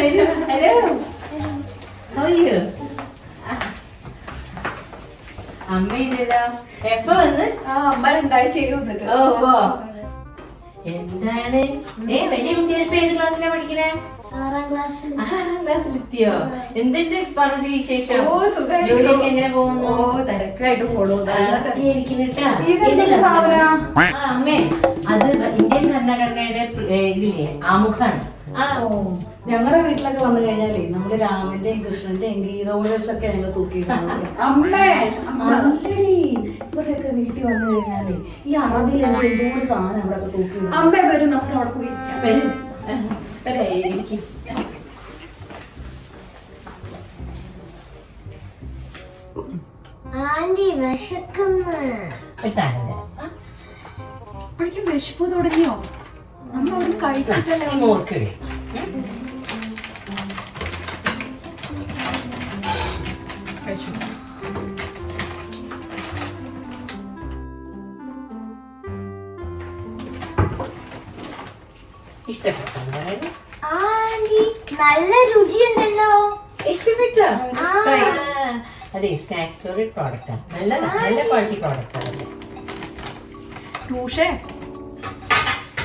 Hello. How are you? അമ്മയില്ലല്ലോ. എപ്പോ വന്ന്? അമ്മ 2 ആഴ്ചയായി വന്നിട്ട്. ഓ എന്താണ് വലിയ കുട്ടികൾ ഇപ്പൊ ഏത് ക്ലാസ്സിലാ പഠിക്കണേ? 6ാം ക്ലാസ്സിൽ. 6ാം ക്ലാസ്സിലെത്തിയോ? എന്തുണ്ട് പാർവതി വിശേഷം? സുഖമായിട്ട് ജോലിയൊക്കെ എങ്ങനെ പോകുന്നു? തിരക്കായിട്ട് പോണു. അമ്മേ, അത് ഇന്ത്യൻ ഭരണഘടനയുടെ ഇതില്ലേ ആമുഖാണ്. ഞങ്ങളുടെ വീട്ടിലൊക്കെ വന്നു കഴിഞ്ഞാലേ നമ്മള് രാമന്റെയും കൃഷ്ണന്റെയും ഗീതോപദേശമൊക്കെ ഞങ്ങൾ തൂക്കിയിട്ടുണ്ട്. ഇവരുടെയൊക്കെ വീട്ടിൽ വന്നു കഴിഞ്ഞാലേ ഈ അറബിയിൽ എനിക്ക് എന്തുകൊണ്ട് സാധനം അവിടെ തൂക്കി. അമ്മ വരും, നമുക്ക് അവിടെ പോയി ആന്റി വിശക്കുന്നു. അപ്പോഴേക്കും വിശപ്പ് തുടങ്ങിയോ? നമ്മൾ അവിടെ കഴിച്ചിട്ടല്ലേ. മോർക്കടി കഴിച്ചു. ഇഷ്ടപ്പെട്ടു. ആന്റി നല്ല രുചിയുണ്ടല്ലോ. ഇഷ്ടപ്പെട്ടോ? അതെ, സ്നാക്ക് സ്റ്റോറി പ്രോഡക്റ്റ് ആണ്. നല്ല ക്വാളിറ്റി പ്രോഡക്റ്റ് ആണ്.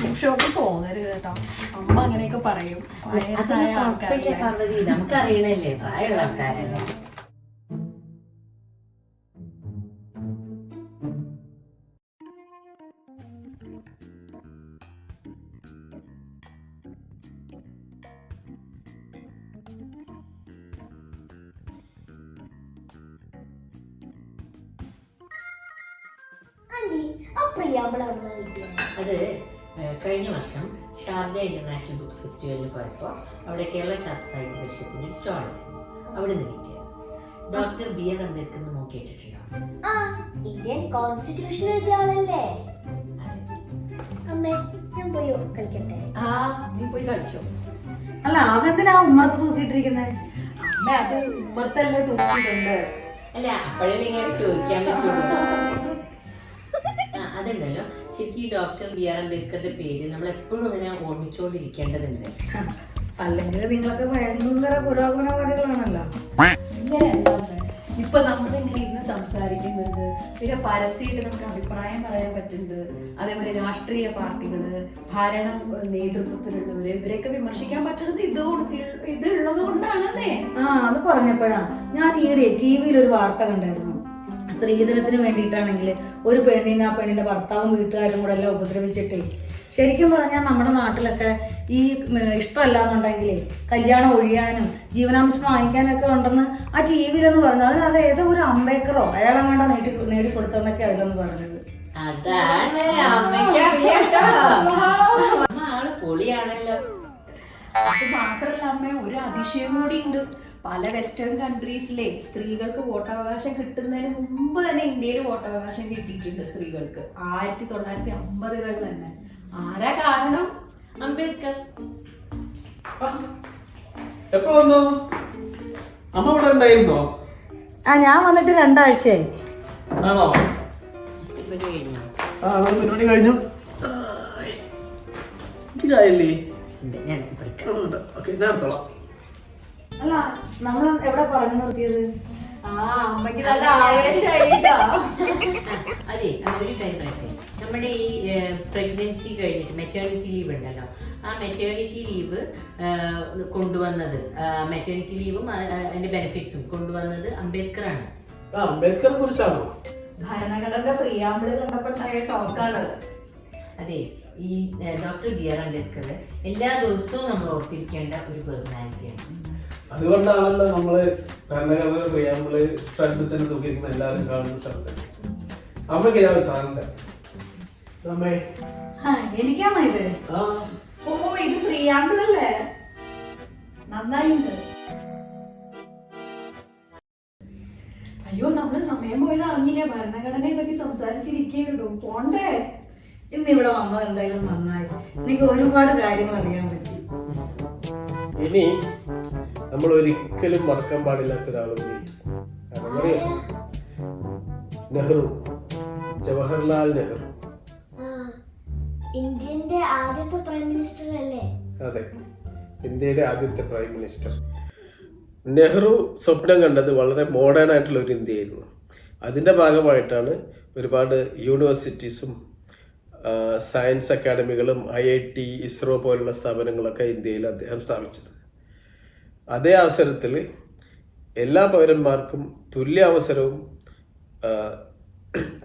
ട്യൂഷനൊക്കെ തോന്നരുത് കേട്ടോ. അമ്മ അങ്ങനെയൊക്കെ പറയും. പാർവതി, നമുക്കറിയണല്ലേ, പ്രായമുള്ള ആൾക്കാരല്ലേ. ആന്റി ആ പ്രിയാമ്പിൾ അവിടെ അത് കഴിഞ്ഞ വർഷം ഷാർജ ഇന്റർനാഷണൽ ബുക്ക് ഫെസ്റ്റിവലിന് പോയപ്പോൾ അവിടെ കേരള ശാസ്ത്ര സാഹിത്യ പരിഷത്തിന്റെ ഒരു സ്റ്റോൾ അവിടെ നിന്ന് കിട്ടിയത്. Doctor BR. അംബേദ്കർ നോക്കി കേട്ടിട്ടുണ്ടോ? ഇന്ത്യൻ കോൺസ്റ്റിറ്റ്യൂഷൻ എഴുതിയ ആളല്ലേ? അമ്മേ, ഞാൻ പോയി കളിക്കട്ടെ. നീ പോയി കളിച്ചോ. അല്ല, അതെന്തിനാ ഉമ്മറത്ത് തൂക്കിയിട്ടിരിക്കുന്നത്? അമ്മ അത് ഉമ്മറത്തല്ലേ തൂക്കിയിട്ടുണ്ട്. അല്ല, അപ്പോഴല്ലേ ഇങ്ങനെ ചോദിക്കാൻ പറ്റുള്ളൂ. അതുണ്ടല്ലോ, ശരിക്കും ഡോക്ടർ ബി.ആർ. അംബേദ്കറുടെ പേര് നമ്മൾ എപ്പോഴും അങ്ങനെ ഓർമ്മിച്ചുകൊണ്ടിരിക്കേണ്ടതുണ്ട്. അല്ലെങ്കിൽ നിങ്ങളൊക്കെ ഭയങ്കര പുരോഗമനവാദികളാണല്ലോ. ഇപ്പൊ നമ്മളിങ്ങനെ ഇരുന്ന് സംസാരിക്കുന്നത്, പിന്നെ പരസ്യമായിട്ട് നമുക്ക് അഭിപ്രായം പറയാൻ പറ്റുന്നത്, അതേപോലെ രാഷ്ട്രീയ പാർട്ടികള്, ഭരണ നേതൃത്വത്തിലുള്ളവര്, ഇവരെയൊക്കെ വിമർശിക്കാൻ പറ്റുന്നത് ഇതുള്ളത് കൊണ്ടാണെന്നേ. അത് പറഞ്ഞപ്പോഴാ ഞാൻ ഈയിടെ TV-യിൽ ഒരു വാർത്ത കണ്ടായിരുന്നു. സ്ത്രീധനത്തിന് വേണ്ടിയിട്ടാണെങ്കിൽ ഒരു പെണ്ണിനെ ആ പെണ്ണിന്റെ ഭർത്താവും വീട്ടുകാരും കൂടെ എല്ലാം ഉപദ്രവിച്ചിട്ടേ. ശരിക്കും പറഞ്ഞാൽ നമ്മുടെ നാട്ടിലൊക്കെ ഈ ഇഷ്ടമല്ല എന്നുണ്ടെങ്കിലേ കല്യാണം ഒഴിയാനും ജീവനാംശം വാങ്ങിക്കാനൊക്കെ ഉണ്ടെന്ന് ആ TV-യിലെന്ന് പറഞ്ഞു. അതിനത് ഏതോ ഒരു അംബേദ്കറോ അയാളെങ്ങാണ്ടാ നേടിക്കൊടുത്തെന്നൊക്കെ അതിലെന്ന് പറഞ്ഞത്. അതാണ് ആള് പൊളിയാണല്ലോ. അത് മാത്രല്ല അമ്മ, ഒരു അതിശയം കൂടി ഉണ്ട്. പല വെസ്റ്റേൺ കൺട്രീസിലെ സ്ത്രീകൾക്ക് വോട്ടവകാശം കിട്ടുന്നതിന് മുമ്പ് തന്നെ ഇന്ത്യയിൽ വോട്ടവകാശം കിട്ടിയിട്ടുണ്ട് സ്ത്രീകൾക്ക്. 1950-കളിൽ തന്നെ. ആരാ കാരണം? അംബേദ്കർ. എപ്പോ വന്നു? അമ്മ ഇവിടെ ഉണ്ടായിരുന്നോ? ഞാൻ വന്നിട്ട് 2 ആഴ്ചയായി. ആണോ? പരിപാടി കഴിഞ്ഞു. ചായല്ലേ? ഞാൻ എടുത്തോളാം. അല്ല, നമ്മൾ എവിടെ പറഞ്ഞു നിർത്തിയത്? അമ്മയ്ക്ക് നല്ല ആവേശമായിട്ടോ. അതെ, ഒരു കാര്യം പറയട്ടെ. നമ്മുടെ ഈ പ്രഗ്നൻസി കഴിഞ്ഞിട്ട് മെറ്റേണിറ്റി ലീവ് ഉണ്ടല്ലോ, ആ മെറ്റേണിറ്റി ലീവ് കൊണ്ടുവന്നത്, മെറ്റേണിറ്റി ലീവും അതിന്റെ ബെനിഫിറ്റ്സും കൊണ്ടുവന്നത് അംബേദ്കറാണ്. അംബേദ്കറെ കുറിച്ചാണോ? ഭരണഘടന പ്രിയാമ്പിള് കണ്ടപ്പോണ്ടായ ടോക്കാണ്. അതെ, ഈ ഡോക്ടർ ബി.ആർ. അംബേദ്കർ എല്ലാ ദിവസവും നമ്മൾ ഓർത്തിരിക്കേണ്ട ഒരു പേഴ്സണാലിറ്റിയാണ്. അതുകൊണ്ടാണല്ലോ നമ്മള് ഭരണഘടന പ്രിയാമ്പിള് ഫ്രണ്ടിൽ തന്നെ തൂക്കിയിരിക്കുന്ന എല്ലാവരും കാണുന്ന സ്ഥലത്ത്. അമ്മയ്ക്ക് ഞാൻ സാധനം അമ്മേ. എനിക്കാണോ ഇത്? ഓ, ഇത് പ്രിയാമ്പിളല്ലേ? നന്നായിണ്ട്. അയ്യോ, നമ്മള് സമയം പോയത് അറിഞ്ഞില്ല. ഭരണഘടനയെ പറ്റി സംസാരിച്ചിരിക്കുള്ളൂ. പോണ്ടേ? ഇന്നിവിടെ വന്നത് എന്തായാലും നന്നായി. എനിക്ക് ഒരുപാട് കാര്യങ്ങൾ അറിയാൻ പറ്റി. ഇനി നമ്മൾ ഒരിക്കലും മറക്കാൻ പാടില്ലാത്ത ഒരാളും നെഹ്റു, ജവഹർലാൽ നെഹ്റു. ഇന്ത്യന്റെ ആദ്യത്തെ പ്രൈം മിനിസ്റ്റർ അല്ലേ? അതെ, ഇന്ത്യയുടെ ആദ്യത്തെ പ്രൈം മിനിസ്റ്റർ. നെഹ്റു സ്വപ്നം കണ്ടത് വളരെ മോഡേൺ ആയിട്ടുള്ള ഒരു ഇന്ത്യയായിരുന്നു. അതിൻ്റെ ഭാഗമായിട്ടാണ് ഒരുപാട് യൂണിവേഴ്സിറ്റീസും സയൻസ് അക്കാഡമികളും IIT, ഇസ്രോ പോലുള്ള സ്ഥാപനങ്ങളൊക്കെ ഇന്ത്യയിൽ അദ്ദേഹം സ്ഥാപിച്ചത്. അതേ അവസരത്തിൽ എല്ലാ പൗരന്മാർക്കും തുല്യ അവസരവും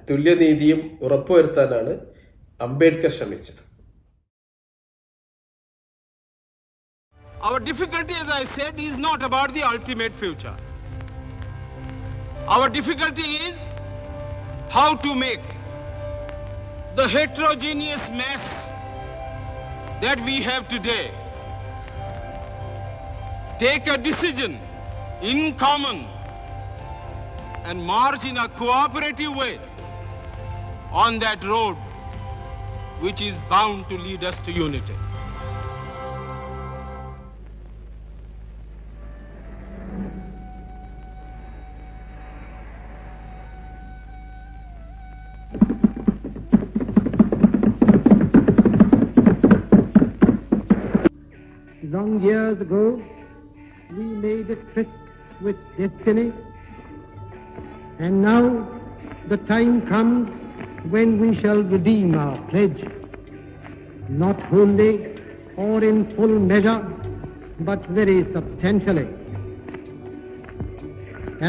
തുല്യനീതിയും ഉറപ്പുവരുത്താനാണ് അംബേദ്കർ ശ്രമിച്ചത്. Our difficulty, as I said, is not about the ultimate future. Our difficulty is how to make the heterogeneous mess that we have today take a decision in common and march in a cooperative way on that road which is bound to lead us to unity. Long years ago, we made a tryst with destiny, and now the time comes when we shall redeem our pledge, not wholly or in full measure, but very substantially.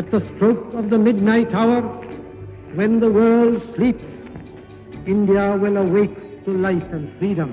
At the stroke of the midnight hour, when the world sleeps, India will awake to life and freedom.